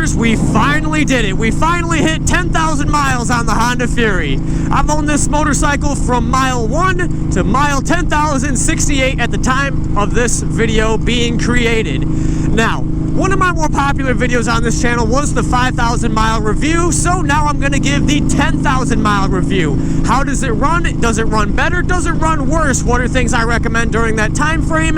subscribers, we finally did it. We finally hit 10,000 miles on the Honda Fury. I've owned this motorcycle from mile 1 to mile 10,068 at the time of this video being created. Now, one of my more popular videos on this channel was the 5,000 mile review, so now I'm going to give the 10,000 mile review. How does it run? Does it run better? Does it run worse? What are things I recommend during that time frame?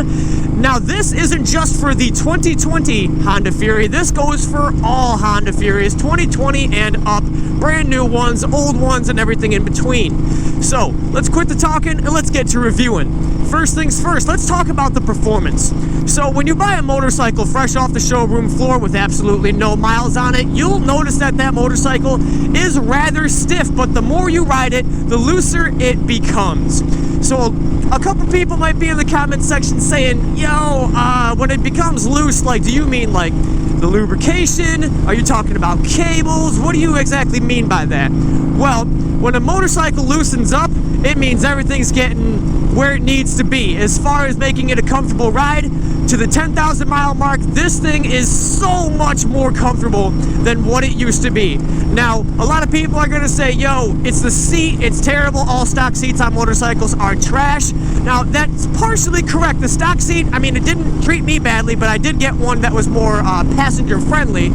Now, this isn't just for the 2020 Honda Fury. This goes for all Honda Furies, 2020 and up, brand new ones, old ones, and everything in between. So, let's quit the talking and let's get to reviewing. First things first, let's talk about the performance. So when you buy a motorcycle fresh off the showroom floor with absolutely no miles on it, you'll notice that that motorcycle is rather stiff, but the more you ride it, the looser it becomes. So a couple people might be in the comment section saying, yo, when it becomes loose, like, do you mean like the lubrication? Are you talking about cables? What do you exactly mean by that? Well, when a motorcycle loosens up, it means everything's getting where it needs to be. As far as making it a comfortable ride, to the 10,000 mile mark, this thing is so much more comfortable than what it used to be. Now, a lot of people are gonna say, yo, it's the seat, it's terrible, all stock seats on motorcycles are trash. Now, that's partially correct. The stock seat, I mean, it didn't treat me badly, but I did get one that was more passenger friendly.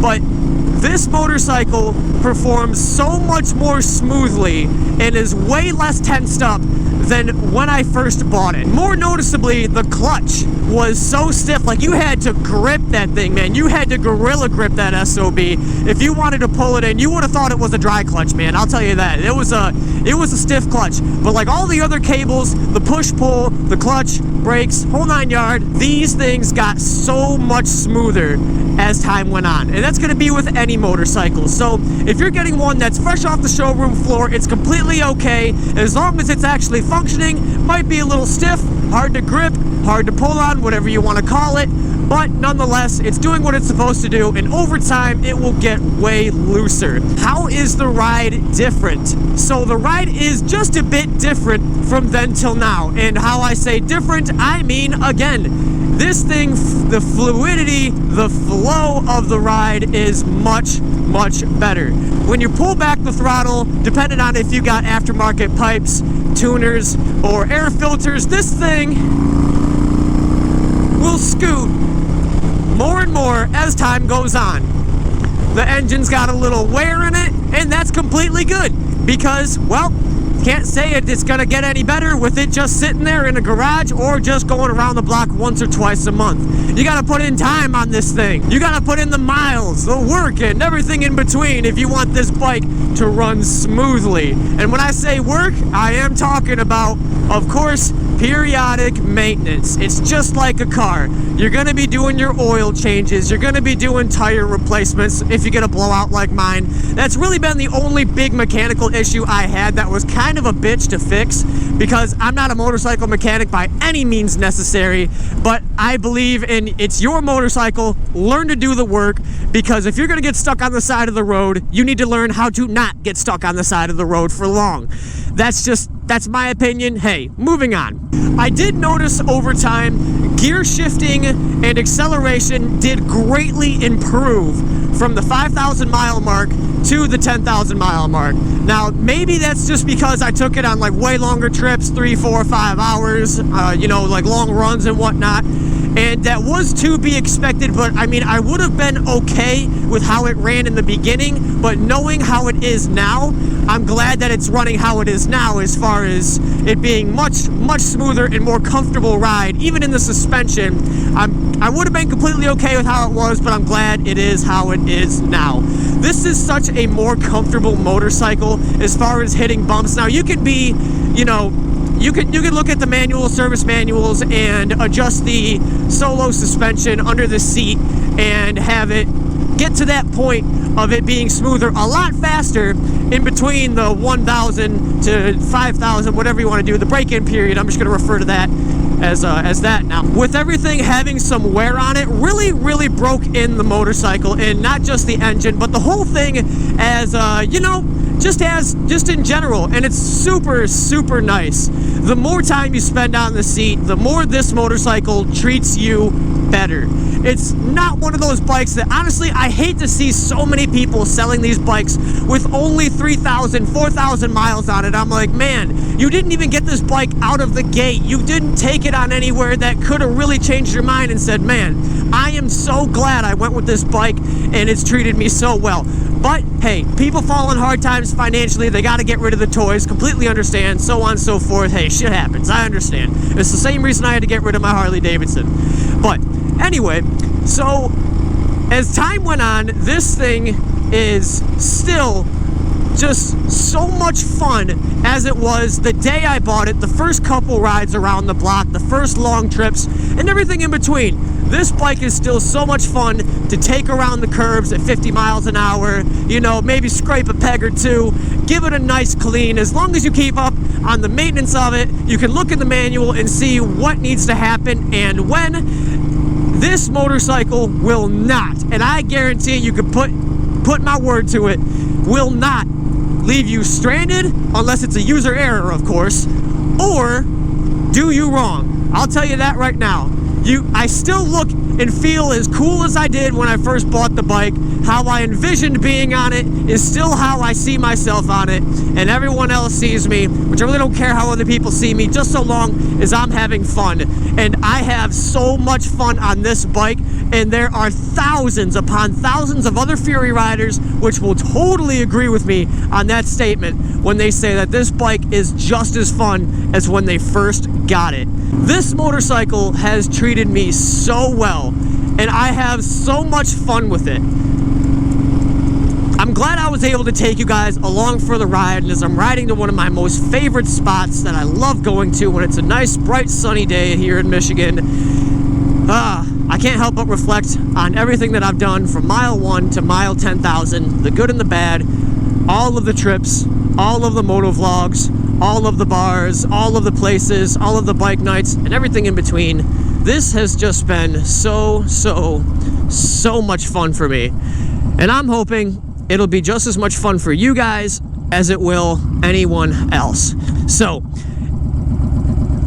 But this motorcycle performs so much more smoothly and is way less tensed up than when I first bought it. More noticeably, the clutch was so stiff, like you had to grip that thing, man. You had to gorilla grip that SOB. If you wanted to pull it in, you would have thought it was a dry clutch, man. I'll tell you that. It was a stiff clutch. But like all the other cables, the push-pull, the clutch, brakes, whole 9 yard, these things got so much smoother as time went on. And that's gonna be with any motorcycle. So if you're getting one that's fresh off the showroom floor, it's completely okay. As long as it's actually functioning, might be a little stiff, hard to grip, hard to pull on, whatever you want to call it, but nonetheless, it's doing what it's supposed to do, and over time, it will get way looser. How is the ride different? So the ride is just a bit different from then till now, and how I say different, I mean, again, this thing, the fluidity, the flow of the ride is much, much better. When you pull back the throttle, depending on if you got aftermarket pipes, tuners, or air filters, this thing will scoot more and more as time goes on. The engine's got a little wear in it, and that's completely good because, well, can't say it's gonna get any better with it just sitting there in a garage or just going around the block once or twice a month. You gotta put in time on this thing. You gotta put in the miles, the work, and everything in between if you want this bike to run smoothly. And when I say work, I am talking about, of course, periodic maintenance. It's just like a car. You're gonna be doing your oil changes. You're gonna be doing tire replacements if you get a blowout like mine. That's really been the only big mechanical issue I had that was kind of a bitch to fix, because I'm not a motorcycle mechanic by any means necessary, but I believe in it's your motorcycle, learn to do the work, because if you're gonna get stuck on the side of the road, you need to learn how to not get stuck on the side of the road for long. That's my opinion. Hey, moving on. I did notice over time, gear shifting and acceleration did greatly improve from the 5,000 mile mark to the 10,000 mile mark. Now, maybe that's just because I took it on like way longer trips, 3, 4, 5 hours, you know, like long runs and whatnot. And that was to be expected, but I mean, I would have been okay with how it ran in the beginning, but knowing how it is now, I'm glad that it's running how it is now as far as it being much, much smoother and more comfortable ride. Even in the suspension, I would have been completely okay with how it was, but I'm glad it is how it is now. This is such a more comfortable motorcycle as far as hitting bumps. Now, you can be, you know, you can look at the manual service manuals and adjust the solo suspension under the seat and have it get to that point of it being smoother a lot faster in between the 1,000 to 5,000, whatever you want to do, the break-in period. I'm just going to refer to that as that now. With everything having some wear on it, really broke in the motorcycle, and not just the engine, but the whole thing as, you know, just in general, and it's super, super nice. The more time you spend on the seat, the more this motorcycle treats you better. It's not one of those bikes that, honestly, I hate to see so many people selling these bikes with only 3,000, 4,000 miles on it. I'm like, man, you didn't even get this bike out of the gate. You didn't take it on anywhere that could have really changed your mind and said, man, I am so glad I went with this bike and it's treated me so well. But hey, people fall in hard times financially. They got to get rid of the toys. Completely understand. So on and so forth. Hey, shit happens. I understand. It's the same reason I had to get rid of my Harley Davidson. But anyway, so as time went on, this thing is still just so much fun as it was the day I bought it, the first couple rides around the block, the first long trips, and everything in between. This bike is still so much fun to take around the curves at 50 miles an hour, you know, maybe scrape a peg or two, give it a nice clean. As long as you keep up on the maintenance of it, you can look in the manual and see what needs to happen and when. This motorcycle will not, and I guarantee you can put my word to it, will not leave you stranded, unless it's a user error, of course, or do you wrong. I'll tell you that right now. I still look and feel as cool as I did when I first bought the bike. How I envisioned being on it is still how I see myself on it, and everyone else sees me, which I really don't care how other people see me, just so long as I'm having fun. And I have so much fun on this bike, and there are thousands upon thousands of other Fury riders which will totally agree with me on that statement when they say that this bike is just as fun as when they first got it. This motorcycle has treated me so well, and I have so much fun with it. I'm glad I was able to take you guys along for the ride, and as I'm riding to one of my most favorite spots that I love going to when it's a nice, bright, sunny day here in Michigan, I can't help but reflect on everything that I've done from mile 1 to mile 10,000, the good and the bad, all of the trips, all of the motovlogs, all of the bars, all of the places, all of the bike nights, and everything in between. This has just been so much fun for me. And I'm hoping it'll be just as much fun for you guys as it will anyone else. So,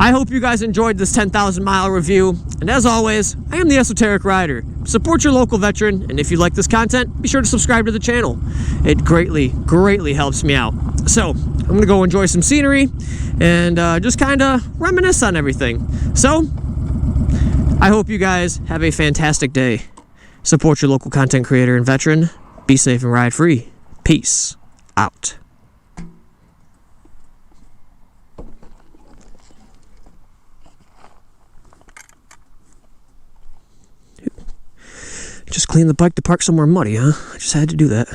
I hope you guys enjoyed this 10,000 mile review. And as always, I am the Esoteric Rider. Support your local veteran, and if you like this content, be sure to subscribe to the channel. It greatly helps me out. So, I'm gonna go enjoy some scenery and just kind of reminisce on everything. So, I hope you guys have a fantastic day. Support your local content creator and veteran. Be safe and ride free. Peace out. Just cleaned the bike to park somewhere muddy, huh? I just had to do that.